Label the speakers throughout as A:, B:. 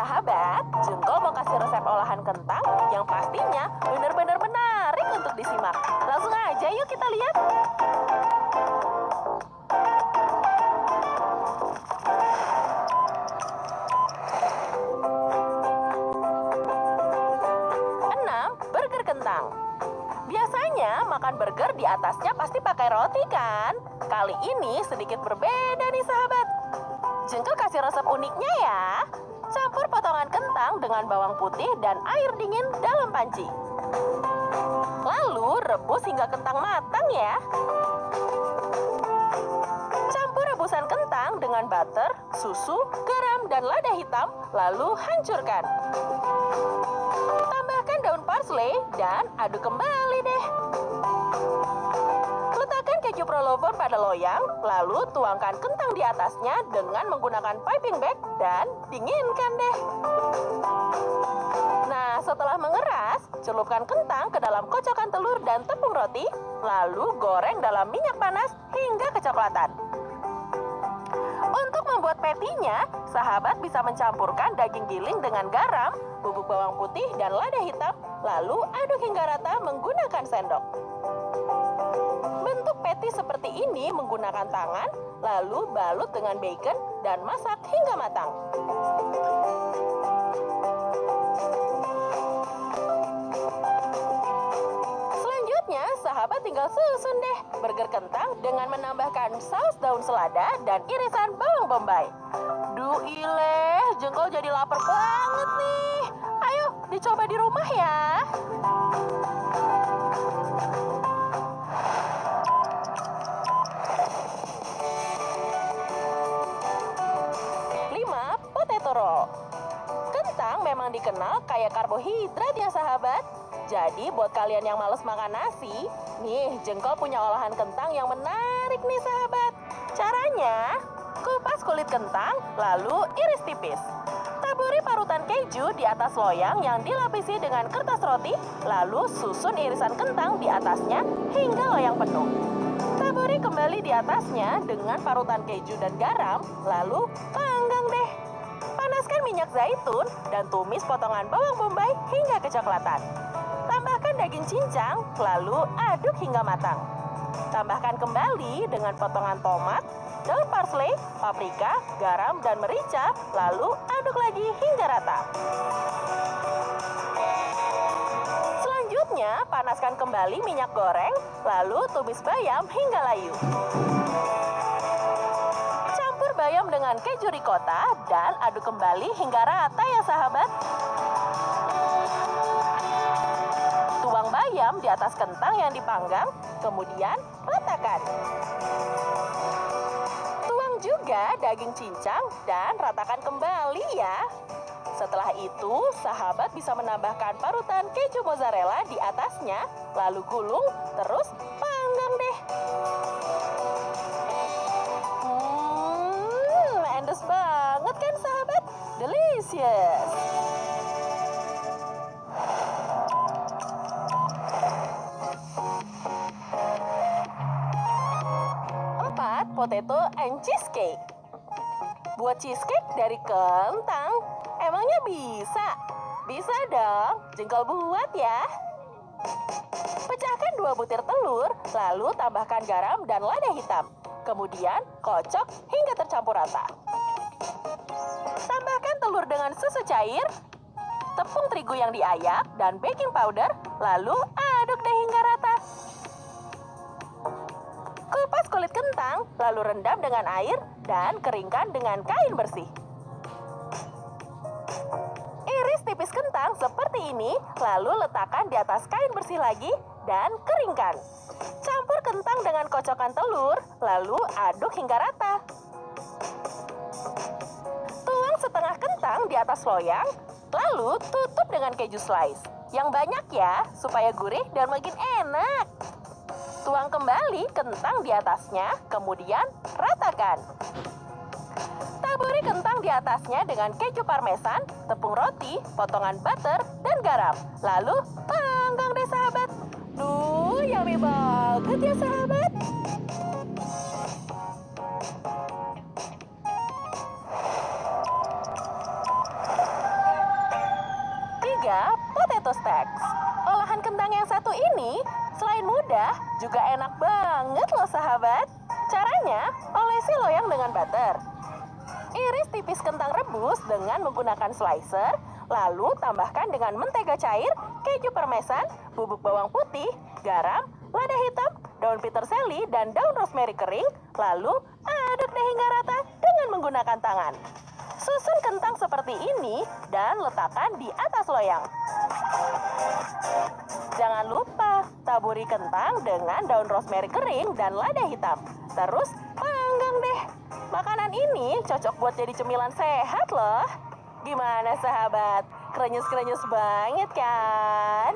A: sahabat, Jengkol mau kasih resep olahan kentang yang pastinya benar-benar menarik untuk disimak. Langsung aja yuk kita lihat. Burger kentang. Biasanya makan burger di atasnya pasti pakai roti kan? Kali ini sedikit berbeda nih sahabat. Jengkol kasih resep uniknya ya. Campur potongan kentang dengan bawang putih dan air dingin dalam panci. Lalu rebus hingga kentang matang ya. Campur rebusan kentang dengan butter, susu, garam, dan lada hitam, lalu hancurkan. Tambahkan daun parsley dan aduk kembali deh. Letakkan keju provolone pada loyang, lalu tuangkan kentang di atasnya dengan menggunakan piping bag dan dinginkan deh. Nah, setelah mengeras, celupkan kentang ke dalam kocokan telur dan tepung roti, lalu goreng dalam minyak panas hingga kecoklatan. Untuk membuat patty-nya, sahabat bisa mencampurkan daging giling dengan garam, bubuk bawang putih, dan lada hitam, lalu aduk hingga rata menggunakan sendok. Bentuk patty seperti ini menggunakan tangan, lalu balut dengan bacon dan masak hingga matang. Selanjutnya, sahabat tinggal susun deh burger kentang dengan menambahkan saus daun selada dan irisan bawang bombay. Duh ileh, Jengkol jadi lapar banget nih. Ayo, dicoba di rumah ya. Potato roll. Kentang memang dikenal kaya karbohidrat ya sahabat. Jadi buat kalian yang males makan nasi, nih Jengkol punya olahan kentang yang menarik nih sahabat. Caranya, kupas kulit kentang, lalu iris tipis. Taburi parutan keju di atas loyang yang dilapisi dengan kertas roti, lalu susun irisan kentang di atasnya hingga loyang penuh. Taburi kembali di atasnya dengan parutan keju dan garam, lalu panggang deh. Panaskan minyak zaitun dan tumis potongan bawang bombay hingga kecoklatan. Tambahkan daging cincang, lalu aduk hingga matang. Tambahkan kembali dengan potongan tomat, daun parsley, paprika, garam, dan merica, lalu aduk lagi hingga rata. Selanjutnya, panaskan kembali minyak goreng, lalu tumis bayam hingga layu. Campur bayam dengan keju ricotta dan aduk kembali hingga rata ya sahabat. Tuang bayam di atas kentang yang dipanggang, kemudian ratakan. Tuang juga daging cincang dan ratakan kembali ya. Setelah itu, sahabat bisa menambahkan parutan keju mozzarella di atasnya, lalu gulung, terus panggang deh. Endes banget kan sahabat? Delicious! Potato and cheesecake. Buat cheesecake dari kentang, emangnya bisa? Bisa dong, Jengkol buat ya. Pecahkan 2 butir telur, lalu tambahkan garam dan lada hitam. Kemudian kocok hingga tercampur rata. Tambahkan telur dengan susu cair, tepung terigu yang diayak, dan baking powder, lalu aduk deh hingga rata. Kupas kulit kentang, lalu rendam dengan air dan keringkan dengan kain bersih. Iris tipis kentang seperti ini, lalu letakkan di atas kain bersih lagi dan keringkan. Campur kentang dengan kocokan telur, lalu aduk hingga rata. Tuang setengah kentang di atas loyang, lalu tutup dengan keju slice. Yang banyak ya, supaya gurih dan makin enak. Tuang kembali kentang di atasnya, kemudian ratakan. Taburi kentang di atasnya dengan keju parmesan, tepung roti, potongan butter, dan garam. Lalu panggang deh sahabat. Duh, yummy banget ya sahabat. potato stacks. Olahan kentang yang satu ini selain mudah, juga enak banget loh sahabat. Caranya, olesi loyang dengan butter. Iris tipis kentang rebus dengan menggunakan slicer, lalu tambahkan dengan mentega cair, keju parmesan, bubuk bawang putih, garam, lada hitam, daun peterseli, dan daun rosemary kering, lalu aduk deh hingga rata dengan menggunakan tangan. Susun kentang seperti ini dan letakkan di atas loyang. Jangan lupa taburi kentang dengan daun rosemary kering dan lada hitam. Terus panggang deh. Makanan ini cocok buat jadi cemilan sehat loh. Gimana sahabat? Krenyes-krenyes banget kan?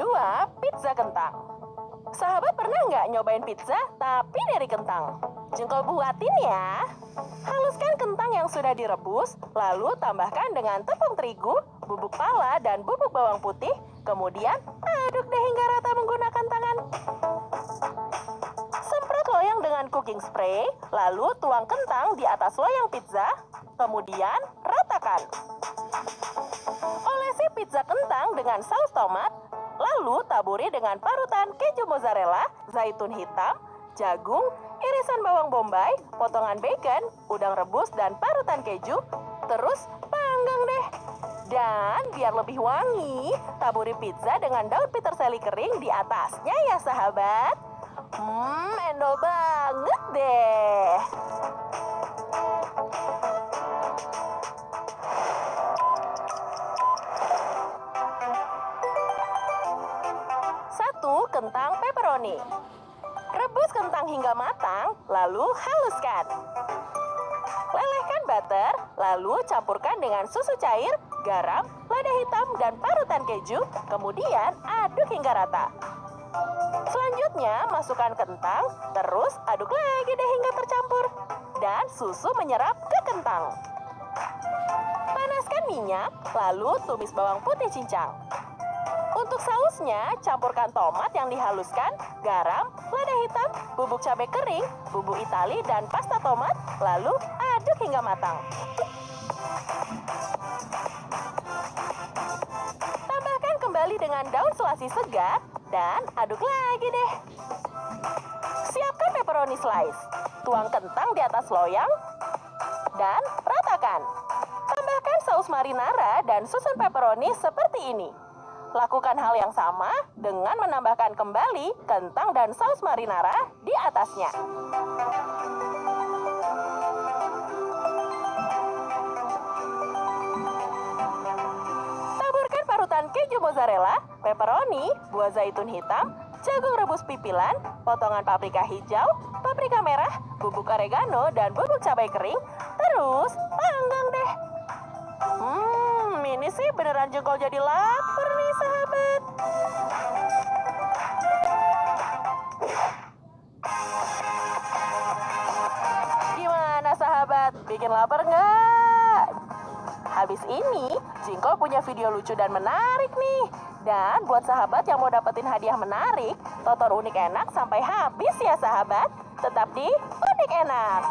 A: Dua, pizza kentang. Sahabat pernah nggak nyobain pizza tapi dari kentang? Jengkol buatin ya. Haluskan kentang yang sudah direbus, lalu tambahkan dengan tepung terigu, bubuk pala, dan bubuk bawang putih. Kemudian aduk deh hingga rata menggunakan tangan. Semprot loyang dengan cooking spray, lalu tuang kentang di atas loyang pizza. Kemudian ratakan. Olesi pizza kentang dengan saus tomat, lalu taburi dengan parutan keju mozzarella, zaitun hitam, jagung, irisan bawang bombay, potongan bacon, udang rebus, dan parutan keju. Terus panggang deh. Dan biar lebih wangi, taburi pizza dengan daun peterseli kering di atasnya ya sahabat. Endol banget deh. Satu, kentang pepperoni. Rebus kentang hingga matang, lalu haluskan. Lelehkan butter, lalu campurkan dengan susu cair, garam, lada hitam, dan parutan keju. Kemudian aduk hingga rata. Selanjutnya masukkan kentang, terus aduk lagi deh hingga tercampur. Dan susu menyerap ke kentang. Panaskan minyak, lalu tumis bawang putih cincang. Untuk sausnya, campurkan tomat yang dihaluskan, garam, lada hitam, bubuk cabai kering, bubuk itali, dan pasta tomat, lalu aduk hingga matang. Tambahkan kembali dengan daun selasi segar, dan aduk lagi deh. Siapkan pepperoni slice. Tuang kentang di atas loyang, dan ratakan. Tambahkan saus marinara dan susun pepperoni seperti ini. Lakukan hal yang sama dengan menambahkan kembali kentang dan saus marinara di atasnya. Taburkan parutan keju mozzarella, pepperoni, buah zaitun hitam, jagung rebus pipilan, potongan paprika hijau, paprika merah, bubuk oregano, dan bubuk cabai kering. Terus panggang deh. Ini sih beneran jengkol jadi lapar nih sahabat. Gimana sahabat? Bikin lapar nggak? Habis ini, Jengkol punya video lucu dan menarik nih. Dan buat sahabat yang mau dapetin hadiah menarik, tonton Unik Enak sampai habis ya sahabat. Tetap di Unik Enak.